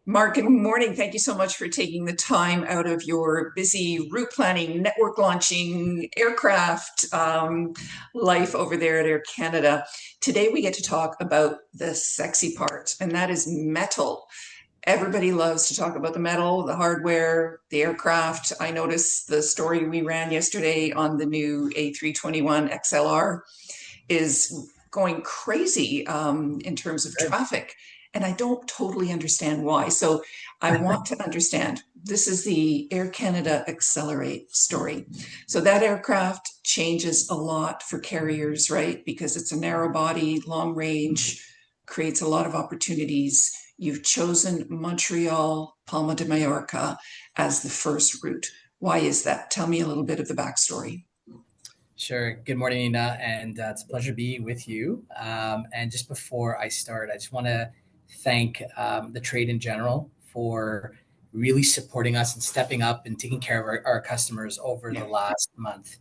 Mark, good morning. Thank you so much for taking the time out of your busy route planning, network launching, aircraft life over there at Air Canada. Today, we get to talk about the sexy part, and that is metal. Everybody loves to talk about the metal, the hardware, the aircraft. I noticed the story we ran yesterday on the new A321 XLR is going crazy in terms of Sure. traffic. And I don't totally understand why. So I want to understand. This is the Air Canada Accelerate story. So that aircraft changes a lot for carriers, right? Because it's a narrow body, long range, creates a lot of opportunities. You've chosen Montreal, Palma de Mallorca as the first route. Why is that? Tell me a little bit of the backstory. Sure. Good morning, Nina, and it's a pleasure to be with you. And just before I start, I just want to thank the trade in general for really supporting us and stepping up and taking care of our customers over the last month.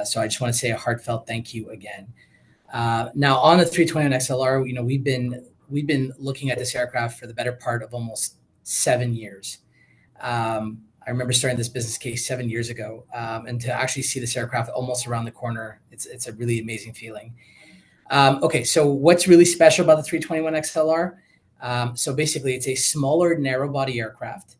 So I just want to say a heartfelt thank you again. Now on the 321 XLR, we've been looking at this aircraft for the better part of almost 7 years. I remember starting this business case 7 years ago, and to actually see this aircraft almost around the corner, it's a really amazing feeling. Okay, so what's really special about the 321 XLR? So basically, it's a smaller narrow body aircraft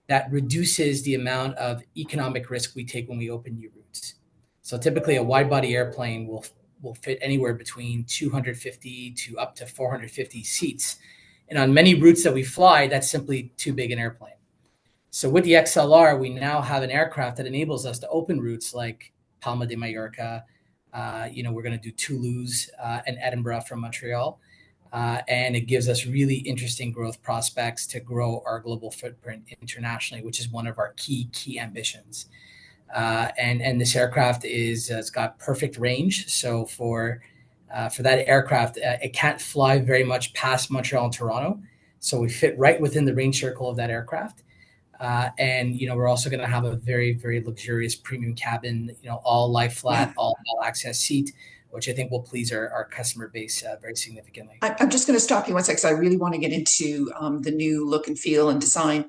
that reduces the amount of economic risk we take when we open new routes. So typically, a wide body airplane will fit anywhere between 250 to up to 450 seats, and on many routes that we fly, that's simply too big an airplane. So with the XLR, we now have an aircraft that enables us to open routes like Palma de Mallorca. We're going to do Toulouse and Edinburgh from Montreal. And it gives us really interesting growth prospects to grow our global footprint internationally, which is one of our key ambitions. And this aircraft it's got perfect range. So for that aircraft, it can't fly very much past Montreal and Toronto. So we fit right within the range circle of that aircraft. And we're also going to have a very luxurious premium cabin, all lie Yeah. flat, all access seat, which I think will please our customer base very significantly. I'm just going to stop you one sec, because I really want to get into the new look and feel and design,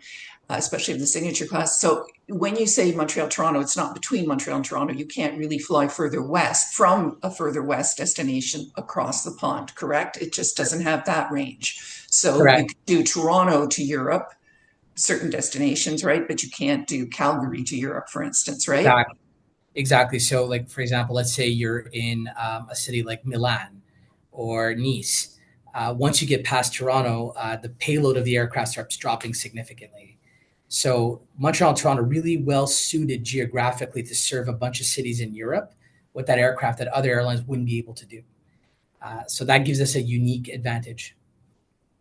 especially of the signature class. So when you say Montreal, Toronto, it's not between Montreal and Toronto. You can't really fly further west from a further west destination across the pond, correct? It just doesn't have that range. So you Correct. can do Toronto to Europe, certain destinations, right? But you can't do Calgary to Europe, for instance, right? Exactly. Exactly. So, like for example, let's say you're in a city like Milan or Nice. Once you get past Toronto, the payload of the aircraft starts dropping significantly. So Montreal and Toronto are really well suited geographically to serve a bunch of cities in Europe with that aircraft that other airlines wouldn't be able to do. So that gives us a unique advantage.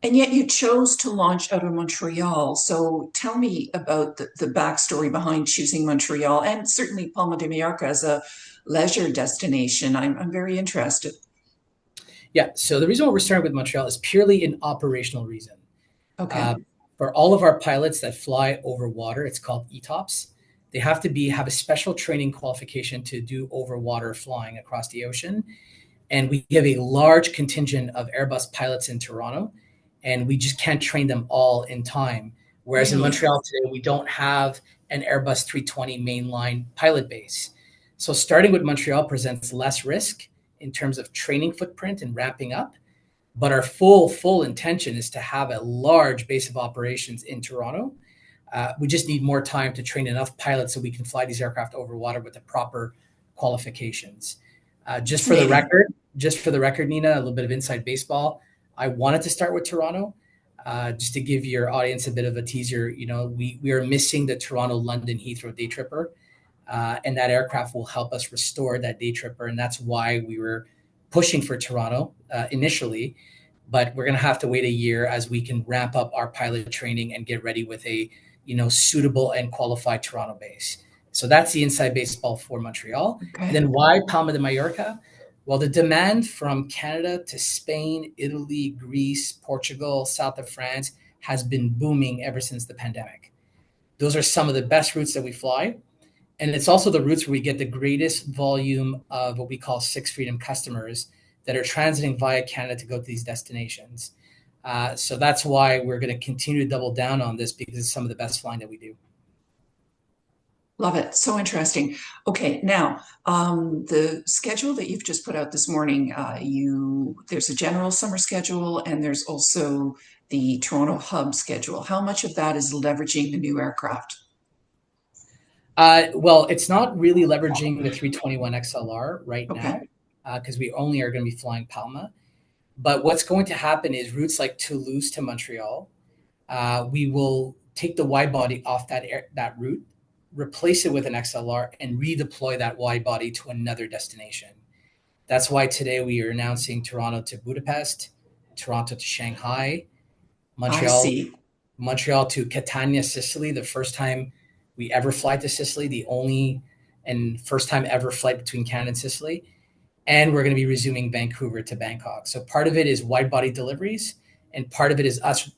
And yet you chose to launch out of Montreal. So tell me about the backstory behind choosing Montreal and certainly Palma de Mallorca as a leisure destination. I'm very interested. Yeah. So the reason why we're starting with Montreal is purely an operational reason. Okay. Uh, for all of our pilots that fly over water, it's called ETOPS. They have to have a special training qualification to do over water flying across the ocean. And we have a large contingent of Airbus pilots in Toronto, and we just can't train them all in time. Whereas in Really? Montreal today, we don't have an Airbus 320 mainline pilot base. So starting with Montreal presents less risk in terms of training footprint and ramping up. But our full intention is to have a large base of operations in Toronto. We just need more time to train enough pilots so we can fly these aircraft over water with the proper qualifications. Just for the Fascinating. record, Nina, a little bit of inside baseball. I wanted to start with Toronto, just to give your audience a bit of a teaser. We are missing the Toronto London Heathrow day tripper, and that aircraft will help us restore that day tripper, and that's why we were pushing for Toronto initially. But we're going to have to wait a year as we can ramp up our pilot training and get ready with a suitable and qualified Toronto base. So that's the inside baseball for Montreal. And Okay. then why Palma de Mallorca? Well, the demand from Canada to Spain, Italy, Greece, Portugal, south of France has been booming ever since the pandemic. Those are some of the best routes that we fly. And it's also the routes where we get the greatest volume of what we call Sixth Freedom customers that are transiting via Canada to go to these destinations. So that's why we're going to continue to double down on this because it's some of the best flying that we do. Love it. So interesting. Okay, now the schedule that you've just put out this morning, there's a general summer schedule and there's also the Toronto hub schedule. How much of that is leveraging the new aircraft? Well, it's not really leveraging the 321 XLR right Okay, now because we only are going to be flying Palma. But what's going to happen is routes like Toulouse to Montreal, we will take the wide body off that route, replace it with an XLR, and redeploy that wide body to another destination. That's why today we are announcing Toronto to Budapest, Toronto to Shanghai, I Montreal see. Montreal to Catania, Sicily, the first time we ever fly to Sicily, the only and first time ever flight between Canada and Sicily. And we're going to be resuming Vancouver to Bangkok. So part of it is wide body deliveries, and part of it is us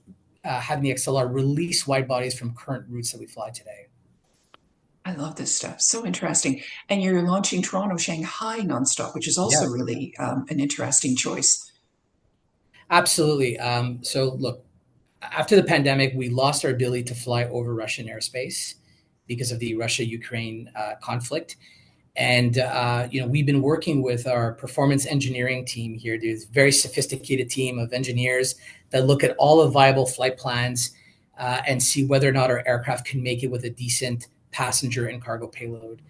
having the XLR release wide bodies from current routes that we fly today. I love this stuff. So interesting. And you're launching Toronto Shanghai nonstop, which is also Yes, really an interesting choice. absolutely. So look, after the pandemic, we lost our ability to fly over Russian airspace because of the Russia-Ukraine conflict. And we've been working with our performance engineering team here. There's a very sophisticated team of engineers that look at all the viable flight plans and see whether or not our aircraft can make it with a decent passenger and cargo payload.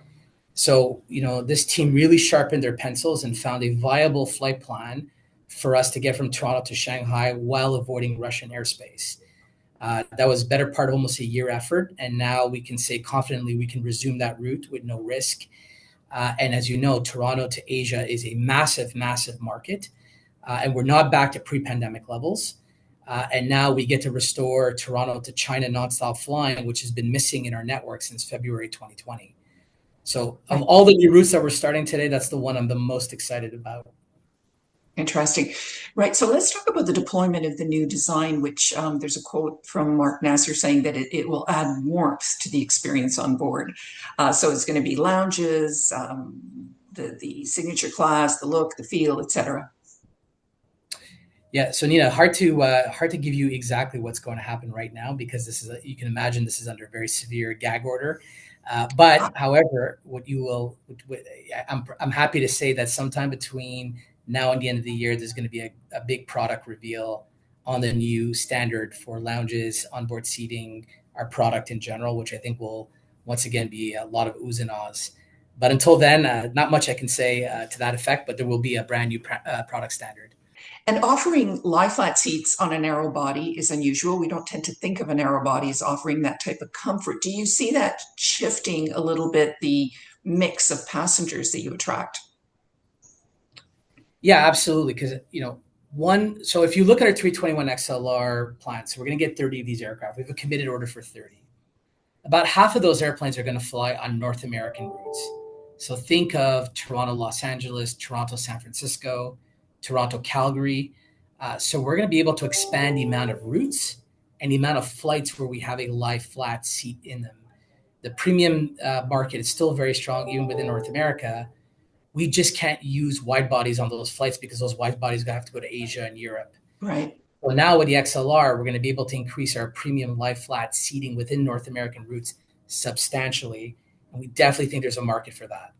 So, this team really sharpened their pencils and found a viable flight plan for us to get from Toronto to Shanghai while avoiding Russian airspace. That was a better part of almost a year effort. And now we can say confidently we can resume that route with no risk. And as you know, Toronto to Asia is a massive, massive market. And we're not back to pre pandemic levels. And now we get to restore Toronto to China nonstop flying, which has been missing in our network since February 2020. So, of Right. all the new routes that we're starting today, that's the one I'm the most excited about. Interesting. Right. So let's talk about the deployment of the new design, which there's a quote from Mark Nasser saying that it will add warmth to the experience on board. So it's going to be lounges, the signature class, the look, the feel, etc. Yeah, so Nina, hard to give you exactly what's going to happen right now because you can imagine this is under very severe gag order. But however, I'm happy to say that sometime between now and the end of the year, there's going to be a big product reveal on the new standard for lounges, onboard seating, our product in general, which I think will once again be a lot of oohs and ahs. But until then, not much I can say to that effect. But there will be a brand new product standard. And offering lie flat seats on a narrow body is unusual. We don't tend to think of a narrow body as offering that type of comfort. Do you see that shifting a little bit the mix of passengers that you attract? Yeah, absolutely. Because so if you look at our 321 XLR plan, so we're going to get 30 of these aircraft. We have a committed order for 30. About half of those airplanes are going to fly on North American routes. So think of Toronto, Los Angeles, Toronto, San Francisco, Toronto, Calgary. So we're going to be able to expand the amount of routes and the amount of flights where we have a live flat seat in them. The premium market is still very strong, even within North America. We just can't use wide bodies on those flights because those wide bodies have to go to Asia and Europe. Right. So now with the XLR, we're going to be able to increase our premium live flat seating within North American routes substantially. And we definitely think there's a market for that.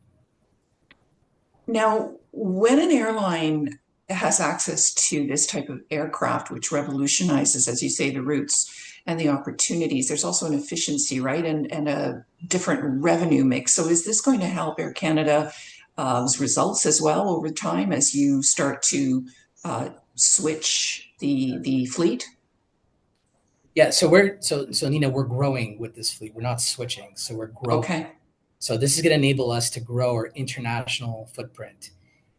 Now, when an airline has access to this type of aircraft, which revolutionizes, as you say, the routes and the opportunities, there's also an efficiency, right? And a different revenue mix. So is this going to help Air Canada's results as well over time as you start to switch the fleet? Yeah, so Nina, we're growing with this fleet. We're not switching, so we're growing. Okay. So this is going to enable us to grow our international footprint.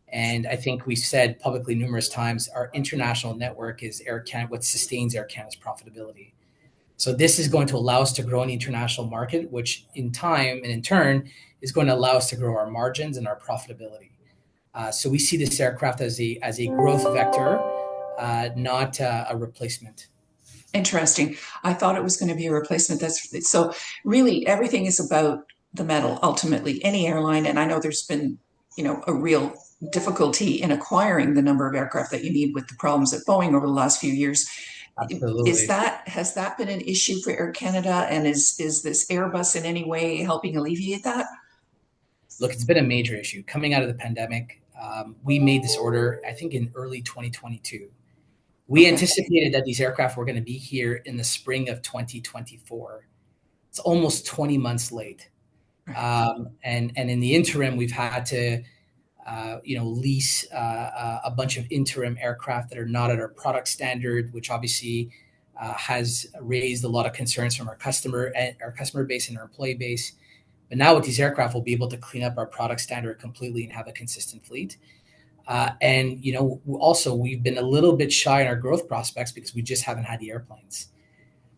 And I think we've said publicly numerous times our international network is Air Canada, what sustains Air Canada's profitability. So this is going to allow us to grow in the international market, which in time and in turn is going to allow us to grow our margins and our profitability. So we see this aircraft as a growth vector, not a replacement. Interesting. I thought it was going to be a replacement. That's so really everything is about the metal ultimately. Any airline, and I know there's been, a real difficulty in acquiring the number of aircraft that you need with the problems at Boeing over the last few years. Is Absolutely. that has that been an issue for Air Canada, and is this Airbus in any way helping alleviate that? Look, it's been a major issue coming out of the pandemic. We made this order, I think, in early 2022. We Okay, anticipated that these aircraft were going to be here in the spring of 2024. It's almost 20 months late. right. And in the interim, we've had to lease a bunch of interim aircraft that are not at our product standard, which obviously has raised a lot of concerns from our customer base and our employee base. But now with these aircraft, we'll be able to clean up our product standard completely and have a consistent fleet. Also we've been a little bit shy in our growth prospects because we just haven't had the airplanes.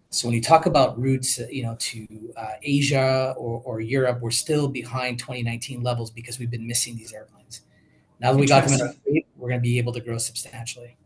So when you talk about routes, to Asia or Europe, we're still behind 2019 levels because we've been missing these airplanes. Now that we got them in our Interesting. fleet, we're going to be able to grow substantially.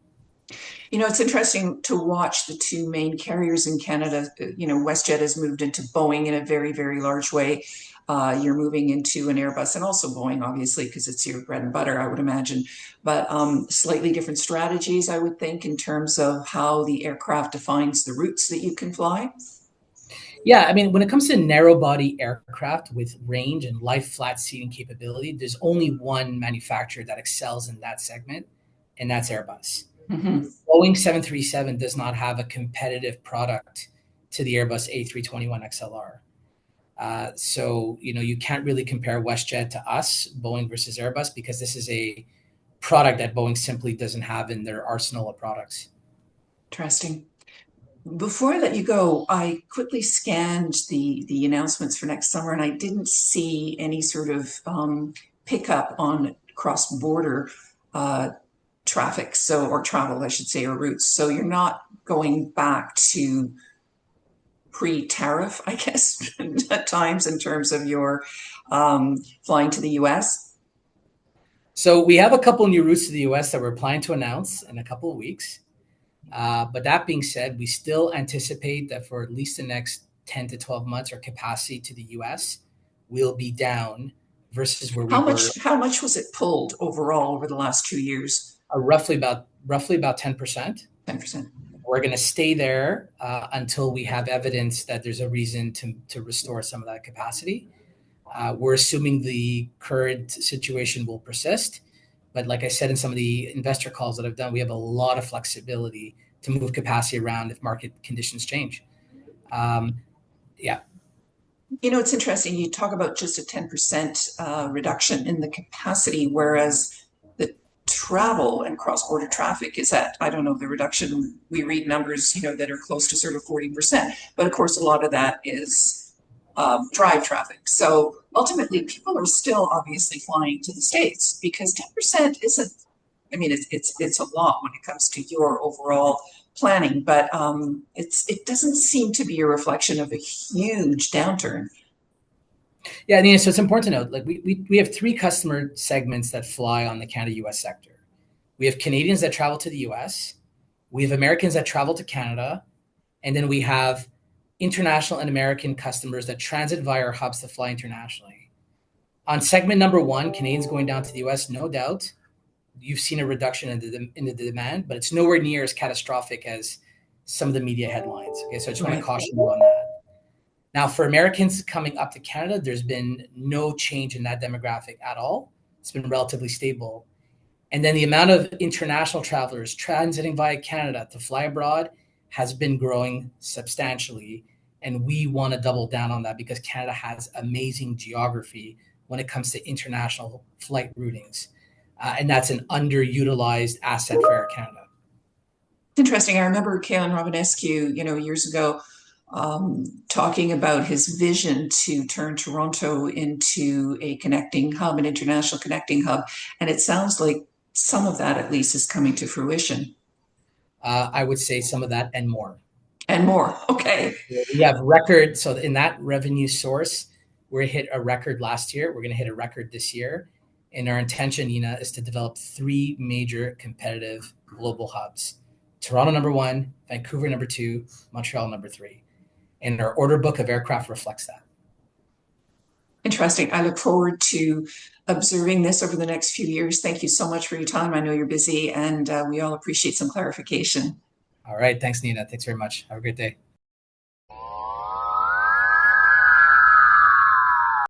It's interesting to watch the two main carriers in Canada. WestJet has moved into Boeing in a very, very large way. You're moving into an Airbus and also Boeing, obviously, because it's your bread and butter, I would imagine. But slightly different strategies, I would think, in terms of how the aircraft defines the routes that you can fly. Yeah, I mean, when it comes to narrow body aircraft with range and light flat seating capability, there's only one manufacturer that excels in that segment, and that's Airbus. Mm-hmm. Boeing 737 does not have a competitive product to the Airbus A321 XLR. You can't really compare WestJet to us, Boeing versus Airbus, because this is a product that Boeing simply doesn't have in their arsenal of products. Interesting. Before I let you go, I quickly scanned the announcements for next summer, and I didn't see any sort of pickup on cross-border uh, traffic, or travel, I should say, or routes. So you're not going back to pre-tariff, I guess, at times in terms of your flying to the US. So we have a couple new routes to the US that we're planning to announce in a couple of weeks. But that being said, we still anticipate that for at least the next 10 to 12 months, our capacity to the US will be down versus where we How were much how much was it pulled overall over the last 2 years? roughly about 10%. 10%. We're going to stay there until we have evidence that there's a reason to restore some of that capacity. We're assuming the current situation will persist. But like I said in some of the investor calls that I've done, we have a lot of flexibility to move capacity around if market conditions change. Um, yeah. It's interesting. You talk about just a 10% reduction in the capacity, whereas the travel and cross-border traffic is at, I don't know, the reduction, we read numbers, that are close to sort of 40%. But of course, a lot of that is drive traffic. So ultimately, people are still obviously flying to the States because 10% isn't, I mean, it's a lot when it comes to your overall planning, but it doesn't seem to be a reflection of a huge downturn. Yeah. So it's important to note, like we have three customer segments that fly on the Canada US sector. We have Canadians that travel to the US, we have Americans that travel to Canada, and then we have international and American customers that transit via our hubs to fly internationally. On segment number one, Canadians going down to the US, no doubt, you've seen a reduction in the demand, but it's nowhere near as catastrophic as some of the media headlines. Okay, so I just want to Right. caution you on that. Now, for Americans coming up to Canada, there's been no change in that demographic at all. It's been relatively stable. And then the amount of international travelers transiting via Canada to fly abroad has been growing substantially. And we want to double down on that because Canada has amazing geography when it comes to international flight routings. And that's an underutilized asset for Air Canada. Interesting. I remember Kalen Romanescu, years ago, talking about his vision to turn Toronto into a connecting hub, an international connecting hub. And it sounds like some of that at least is coming to fruition. I would say some of that and more. And more. Okay. We have record. So in that revenue source, we hit a record last year. We're going to hit a record this year. And our intention, Nina, is to develop three major competitive global hubs. Toronto number one, Vancouver number two, Montreal number three. And our order book of aircraft reflects that. interesting. I look forward to observing this over the next few years. Thank you so much for your time. I know you're busy, and we all appreciate some clarification. All right. Thanks, Nina. Thanks very much. Have a great day.